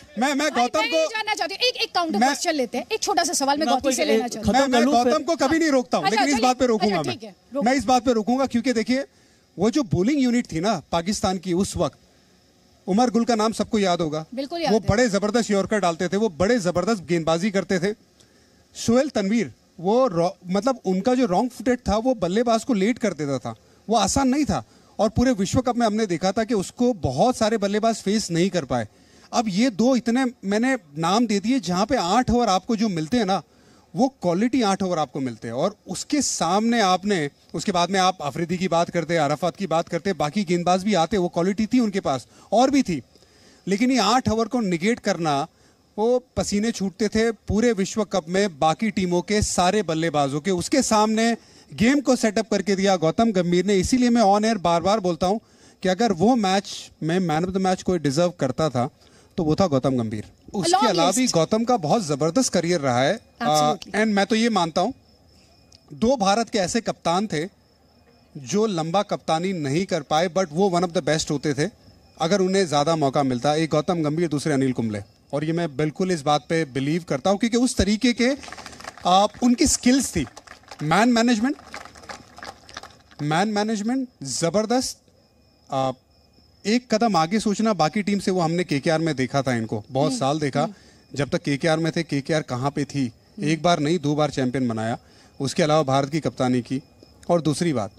मैं गौतम को जानना चाहती हूँ, एक काउंटर क्वेश्चन लेते हैं, एक छोटा सा सवाल मैं गौतम से लेना चाहती हूँ। मैं गौतम को कभी नहीं रोकता हूँ, लेकिन इस बात पे रोकूंगा मैं इस बात पे रोकूंगा क्योंकि देखिए वो जो बोलिंग यूनिट थी ना पाकिस्तान की उस वक्त, उमर गुल का नाम सबको याद होगा, वो बड़े जबरदस्त यॉर्कर डालते थे, वो बड़े जबरदस्त गेंदबाजी करते थे। सोहेल तनवीर वो मतलब उनका जो रॉन्ग फुटेड था वो बल्लेबाज को लेट कर देता था, वो आसान नहीं था। और पूरे विश्व कप में हमने देखा था कि उसको बहुत सारे बल्लेबाज फेस नहीं कर पाए। अब ये दो इतने मैंने नाम दे दिए जहां पे 8 ओवर आपको जो मिलते हैं ना, वो क्वालिटी 8 ओवर आपको मिलते हैं। और उसके सामने आपने उसके बाद में आप अफरीदी की बात करते, अराफात की बात करते, बाकी गेंदबाज भी आते, वो क्वालिटी थी उनके पास और भी थी। लेकिन ये 8 ओवर को निगेट करना, वो पसीने छूटते थे पूरे विश्व कप में बाकी टीमों के सारे बल्लेबाजों के। उसके सामने गेम को सेटअप करके दिया गौतम गंभीर ने। इसीलिए मैं ऑन एयर बार बार बोलता हूं कि अगर वो मैच में मैन ऑफ द मैच कोई डिजर्व करता था तो वो था गौतम गंभीर। उसके अलावा भी गौतम का बहुत जबरदस्त करियर रहा है। एंड मैं तो ये मानता हूं 2 भारत के ऐसे कप्तान थे जो लंबा कप्तानी नहीं कर पाए, बट वो वन ऑफ द बेस्ट होते थे अगर उन्हें ज्यादा मौका मिलता। एक गौतम गंभीर, दूसरे अनिल कुंबले। और ये मैं बिल्कुल इस बात पे बिलीव करता हूं क्योंकि उस तरीके के उनकी स्किल्स थी। मैन मैनेजमेंट जबरदस्त। एक कदम आगे सोचना बाकी टीम से, वो हमने केकेआर में देखा था इनको, बहुत साल देखा जब तक केकेआर में थे। केकेआर कहाँ पे थी, एक बार नहीं 2 बार चैंपियन बनाया, उसके अलावा भारत की कप्तानी की। और दूसरी बात,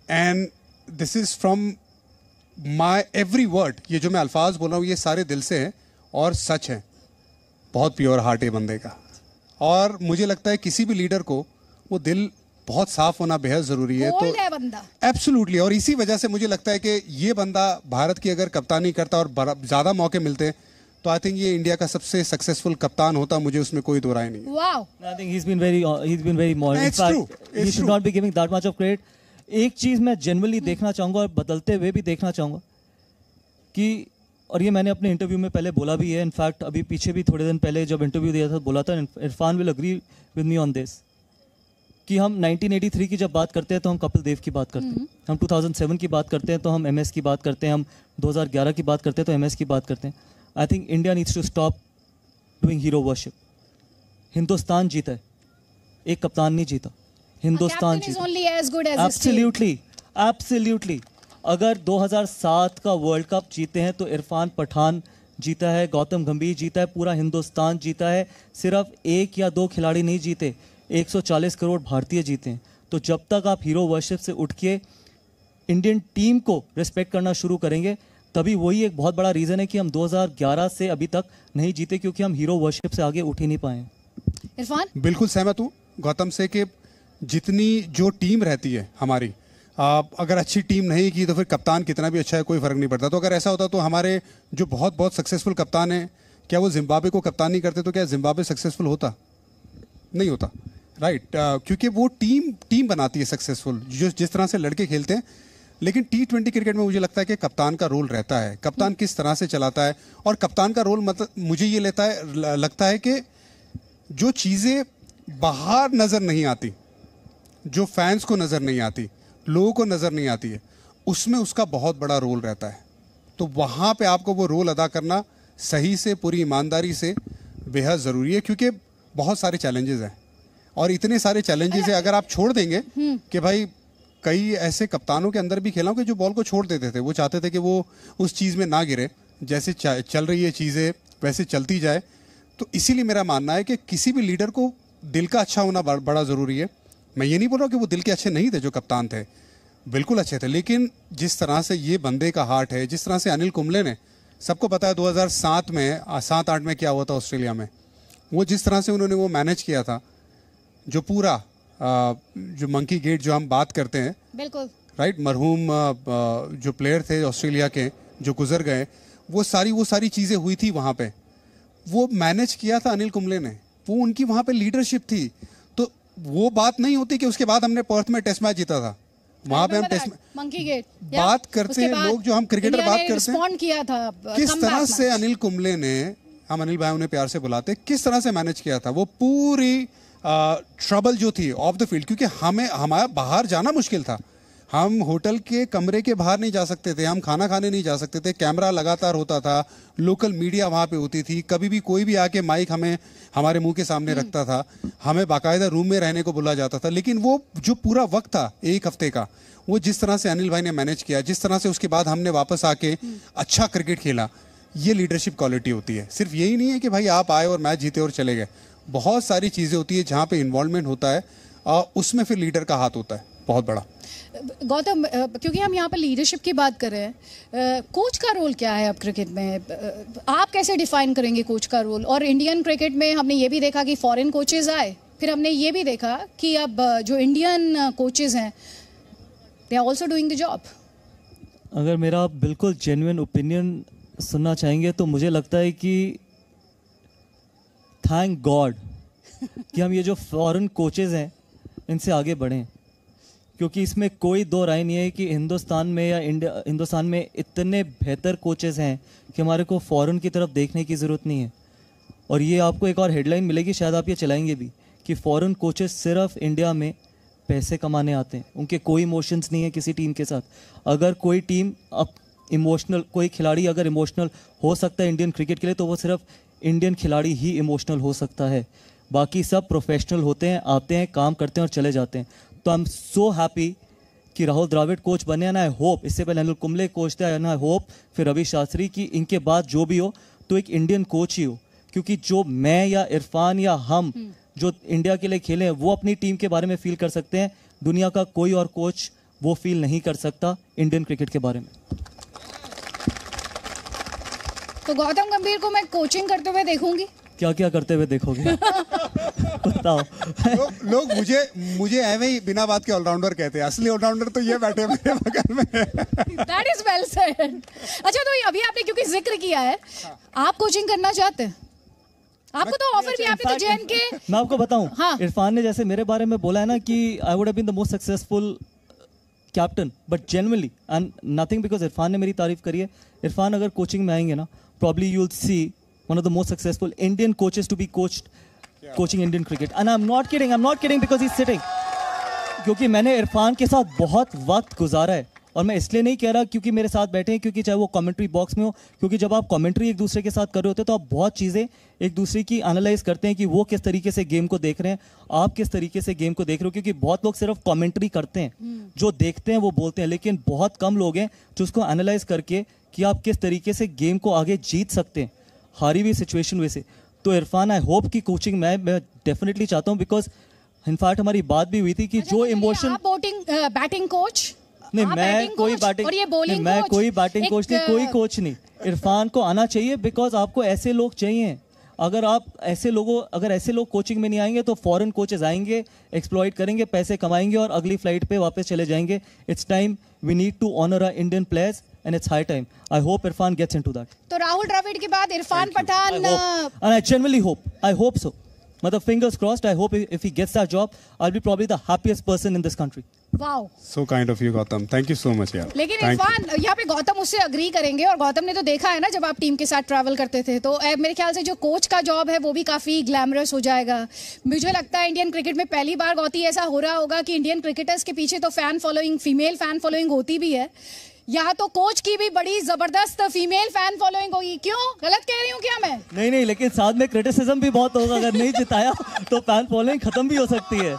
and this is from my every word, ये जो मैं अल्फाज बोल रहा हूँ ये सारे दिल से हैं और सच है, बहुत प्योर हार्ट है बंदे का। और मुझे लगता है किसी भी लीडर को वो दिल बहुत साफ होना बेहद जरूरी है। तो एब्सोल्युटली, और इसी वजह से मुझे लगता है कि ये बंदा भारत की अगर कप्तानी करता और ज्यादा मौके मिलते तो आई थिंक ये इंडिया का सबसे सक्सेसफुल कप्तान होता, मुझे उसमें कोई दो राय नहीं है। Wow. I think he's been very modern. In fact, he should not be giving that much of credit. एक चीज मैं जनरली देखना चाहूंगा और बदलते हुए भी देखना चाहूंगा कि, और ये मैंने अपने इंटरव्यू में पहले बोला भी है, इनफैक्ट अभी पीछे भी थोड़े दिन पहले जब इंटरव्यू दिया था बोला था, Irfan will agree with me on this, कि हम 1983 की जब बात करते हैं तो हम कपिल देव की बात करते हैं, हम 2007 की बात करते हैं तो हम MS की बात करते हैं, हम 2011 की बात करते हैं तो MS की बात करते हैं। I think India needs to stop doing hero worship. Hindustan जीता है, एक कप्तान नहीं जीता, हिंदुस्तान जीता। एब्सोल्युटली। अगर 2007 का वर्ल्ड कप जीते हैं तो इरफान पठान जीता है, गौतम गंभीर जीता है, पूरा हिंदुस्तान जीता है। सिर्फ 1 या 2 खिलाड़ी नहीं जीते, 140 करोड़ भारतीय जीते हैं। तो जब तक आप हीरो वर्शिप से उठ के इंडियन टीम को रिस्पेक्ट करना शुरू करेंगे, तभी वही एक बहुत बड़ा रीजन है कि हम 2011 से अभी तक नहीं जीते, क्योंकि हम हीरो वर्शिप से आगे उठ ही नहीं पाए। इरफान, बिल्कुल सहमत हूँ गौतम से कि जितनी जो टीम रहती है हमारी, अगर अच्छी टीम नहीं की तो फिर कप्तान कितना भी अच्छा है कोई फर्क नहीं पड़ता। तो अगर ऐसा होता तो हमारे जो बहुत बहुत सक्सेसफुल कप्तान हैं, क्या वो जिम्बाब्वे को कप्तान नहीं करते तो क्या जिम्बाब्वे सक्सेसफुल होता? नहीं होता, राइट। क्योंकि वो टीम बनाती है सक्सेसफुल, जो जिस तरह से लड़के खेलते हैं। लेकिन T20 क्रिकेट में मुझे लगता है कि कप्तान का रोल रहता है, कप्तान किस तरह से चलाता है। और कप्तान का रोल मतलब मुझे ये लगता है कि जो चीज़ें बाहर नज़र नहीं आती, जो फैंस को नज़र नहीं आती, लोगों को नज़र नहीं आती है, उसमें उसका बहुत बड़ा रोल रहता है। तो वहाँ पे आपको वो रोल अदा करना सही से, पूरी ईमानदारी से बेहद ज़रूरी है, क्योंकि बहुत सारे चैलेंजेस हैं और इतने सारे चैलेंजेस हैं। अगर आप छोड़ देंगे कि भाई, कई ऐसे कप्तानों के अंदर भी खेला हूं कि जो बॉल को छोड़ देते थे, वो चाहते थे कि वो उस चीज़ में ना गिरे, जैसे चल रही है चीज़ें वैसे चलती जाए। तो इसीलिए मेरा मानना है कि किसी भी लीडर को दिल का अच्छा होना बड़ा ज़रूरी है। मैं ये नहीं बोल रहा कि वो दिल के अच्छे नहीं थे जो कप्तान थे, बिल्कुल अच्छे थे। लेकिन जिस तरह से ये बंदे का हार्ट है, जिस तरह से अनिल कुंबले ने, सबको पता है 2007 में 7-8 में क्या हुआ था ऑस्ट्रेलिया में, वो जिस तरह से उन्होंने वो मैनेज किया था, जो पूरा जो मंकी गेट जो हम बात करते हैं, बिल्कुल राइट, मरहूम जो प्लेयर थे ऑस्ट्रेलिया के जो गुजर गए, वो सारी चीज़ें हुई थी वहाँ पे, वो मैनेज किया था अनिल कुंबले ने। वो उनकी वहाँ पे लीडरशिप थी। तो वो बात नहीं होती कि उसके बाद हमने पर्थ में टेस्ट मैच जीता था, वहाँ पे हम टेस्ट मंकी गेट बात करते हैं लोग, जो हम क्रिकेटर बात करते हैं, किया था किस तरह से अनिल कुंबले ने, हम अनिल भाई उन्हें प्यार से बुलाते, किस तरह से मैनेज किया था वो पूरी ट्रबल जो थी ऑफ द फील्ड। क्योंकि हमारा बाहर जाना मुश्किल था, हम होटल के कमरे के बाहर नहीं जा सकते थे, हम खाना खाने नहीं जा सकते थे, कैमरा लगातार होता था, लोकल मीडिया वहाँ पे होती थी, कभी भी कोई भी आके माइक हमें हमारे मुंह के सामने रखता था, हमें बाकायदा रूम में रहने को बोला जाता था। लेकिन वो जो पूरा वक्त था एक हफ्ते का, वो जिस तरह से अनिल भाई ने मैनेज किया, जिस तरह से उसके बाद हमने वापस आके अच्छा क्रिकेट खेला, ये लीडरशिप क्वालिटी होती है। सिर्फ यही नहीं है कि भाई आप आए और मैच जीते और चले गए, बहुत सारी चीज़ें होती है जहाँ पे इन्वॉल्वमेंट होता है, उसमें फिर लीडर का हाथ होता है बहुत बड़ा। गौतम, क्योंकि हम यहाँ पर लीडरशिप की बात कर रहे हैं, कोच का रोल क्या है अब क्रिकेट में? आप कैसे डिफाइन करेंगे कोच का रोल? और इंडियन क्रिकेट में हमने ये भी देखा कि फॉरेन कोचेज आए, फिर हमने ये भी देखा कि अब जो इंडियन कोचेज हैं, they are also doing the job. अगर मेरा बिल्कुल जेन्युइन ओपिनियन सुनना चाहेंगे तो मुझे लगता है कि थैंक गॉड कि हम ये जो फॉरेन कोचेज हैं इनसे आगे बढ़ें, क्योंकि इसमें कोई दो राय नहीं है कि हिंदुस्तान में या हिंदुस्तान में इतने बेहतर कोचेज हैं कि हमारे को फॉरेन की तरफ देखने की ज़रूरत नहीं है। और ये आपको एक और हेडलाइन मिलेगी, शायद आप ये चलाएंगे भी, कि फॉरेन कोचेज सिर्फ इंडिया में पैसे कमाने आते हैं, उनके कोई इमोशंस नहीं है किसी टीम के साथ। अगर कोई टीम अब इमोशनल, कोई खिलाड़ी अगर इमोशनल हो सकता है इंडियन क्रिकेट के लिए, तो वो सिर्फ इंडियन खिलाड़ी ही इमोशनल हो सकता है, बाकी सब प्रोफेशनल होते हैं, आते हैं, काम करते हैं और चले जाते हैं। तो आई एम सो हैप्पी कि राहुल द्रविड़ कोच बने, एंड आई होप, इससे पहले अनिल कुंबले कोच थे, एंड आई होप फिर रवि शास्त्री, की इनके बाद जो भी हो तो एक इंडियन कोच ही हो, क्योंकि जो मैं या इरफान या हम जो इंडिया के लिए खेले हैं वो अपनी टीम के बारे में फील कर सकते हैं, दुनिया का कोई और कोच वो फील नहीं कर सकता इंडियन क्रिकेट के बारे में। तो गौतम गंभीर को मैं कोचिंग करते हुए देखूंगी? क्या क्या करते हुए देखोगे? बताओ। लोग मुझे एवं ही बिना बात के ऑलराउंडर कहते हैं, असली ऑलराउंडर तो ये बैठे मेरे बगल में। That is well said। अच्छा, तो अभी आपने क्योंकि जिक्र किया है, आप कोचिंग करना चाहते हैं? आपको तो ऑफर भी, आपने तो जेएन के, मैं आपको बताऊं, हाँ। इरफान ने जैसे मेरे बारे में बोला है ना कि I would have been the most successful captain, but genuinely, and nothing because Irfan ने मेरी तारीफ करी है। इरफान अगर कोचिंग में आएंगे ना, probably you'll see one of the most successful Indian coaches to be coaching Indian cricket, and I'm not kidding because he's sitting, क्योंकि मैंने इरफान के साथ बहुत वक्त गुजारा है, और मैं इसलिए नहीं कह रहा क्योंकि मेरे साथ बैठे हैं, क्योंकि चाहे वो कमेंट्री बॉक्स में हो, क्योंकि जब आप कमेंट्री एक दूसरे के साथ कर रहे होते हैं तो आप बहुत चीज़ें एक दूसरे की एनालाइज करते हैं कि वो किस तरीके से गेम को देख रहे हैं, आप किस तरीके से गेम को देख रहे हो, क्योंकि बहुत लोग सिर्फ कमेंट्री करते हैं, जो देखते हैं वो बोलते हैं, लेकिन बहुत कम लोग हैं जो उसको एनालाइज करके कि आप किस तरीके से गेम को आगे जीत सकते हैं हारी हुई सिचुएशन में से। तो इरफान, आई होप कि कोचिंग मैं डेफिनेटली चाहता हूँ, बिकॉज इनफैक्ट हमारी बात भी हुई थी कि जो इमोशन, बैटिंग कोच नहीं, मैं कोई बैटिंग कोई बैटिंग कोच नहीं, कोई कोच नहीं, इरफान को आना चाहिए, बिकॉज आपको ऐसे लोग चाहिए। अगर ऐसे लोग कोचिंग में नहीं आएंगे तो फॉरेन कोचेस आएंगे, एक्सप्लॉइट करेंगे, पैसे कमाएंगे और अगली फ्लाइट पे वापस चले जाएंगे। It's time, we need to honour our Indian players and it's high time. I hope Irfan gets into that. तो राहुल द्रविड़ के बाद Irfan Pathan, and I genuinely hope so. Matlab fingers crossed. I hope if he gets that job, I'll be probably the happiest person in this country. Wow. So kind of you, Gautam. Thank you so much, यार। लेकिन इरफान, यहाँ पे गौतम उससे agree करेंगे, और गौतम ने तो देखा है ना जब आप टीम के साथ ट्रैवल करते थे, तो मेरे ख्याल से जो कोच का जॉब है वो भी काफी ग्लैमरस हो जाएगा। मुझे लगता है इंडियन क्रिकेट में पहली बार गौती ऐसा हो रहा होगा कि इंडियन क्रिकेटर्स के पीछे तो फीमेल फैन फॉलोइंग होती भी है, यहाँ तो कोच की भी बड़ी जबरदस्त फीमेल फैन फॉलोइंग होगी। क्यों, गलत कह रही हूँ क्या मैं? नहीं, लेकिन साथ में क्रिटिसिज्म भी बहुत होगा, अगर नहीं जिताया तो फैन फॉलोइंग खत्म भी हो सकती है।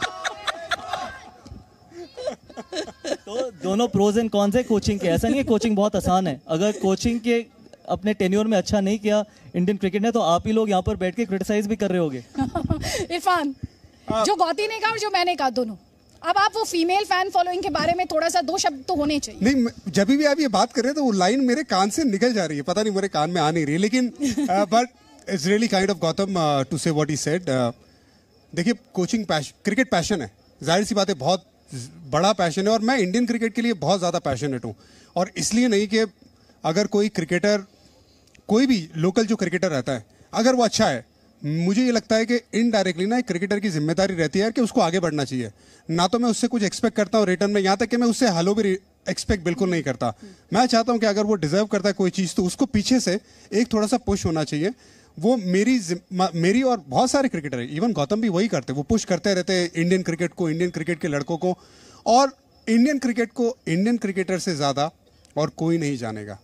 तो दोनों प्रोज एंड कॉन्स है कोचिंग के। ऐसा नहीं है कोचिंग बहुत आसान है, अगर कोचिंग के अपने टेन्योर में अच्छा नहीं किया इंडियन क्रिकेट ने, तो आप ही लोग यहाँ पर बैठ के क्रिटिसाइज भी कर रहे होगे। इरफान, जो गौती ने कहा और जो मैंने कहा, दोनों, अब आप वो फीमेल फैन फॉलोइंग के बारे में थोड़ा सा दो शब्द तो होने चाहिए। नहीं, जब भी आप ये बात कर रहे हैं तो वो लाइन मेरे कान से निकल जा रही है, पता नहीं मेरे कान में आ नहीं रही है, लेकिन but it's really kind of Gautam to say what he said. देखिए, कोचिंग क्रिकेट पैशन है, जाहिर सी बात है, बहुत बड़ा पैशन है, और मैं इंडियन क्रिकेट के लिए बहुत ज़्यादा पैशनेट हूँ। और इसलिए नहीं कि अगर कोई क्रिकेटर, कोई भी लोकल जो क्रिकेटर रहता है, अगर वो अच्छा है, मुझे ये लगता है कि इनडायरेक्टली ना एक क्रिकेटर की जिम्मेदारी रहती है कि उसको आगे बढ़ना चाहिए। ना तो मैं उससे कुछ एक्सपेक्ट करता हूँ रिटर्न में, यहाँ तक कि मैं उससे हेलो भी एक्सपेक्ट बिल्कुल नहीं करता। मैं चाहता हूँ कि अगर वो डिजर्व करता है कोई चीज़, तो उसको पीछे से एक थोड़ा सा पुश होना चाहिए। वो मेरी और बहुत सारे क्रिकेटर है, इवन गौतम भी वही करते, वो पुश करते रहते हैं इंडियन क्रिकेट को, इंडियन क्रिकेट के लड़कों को। और इंडियन क्रिकेट को इंडियन क्रिकेटर से ज़्यादा और कोई नहीं जानेगा।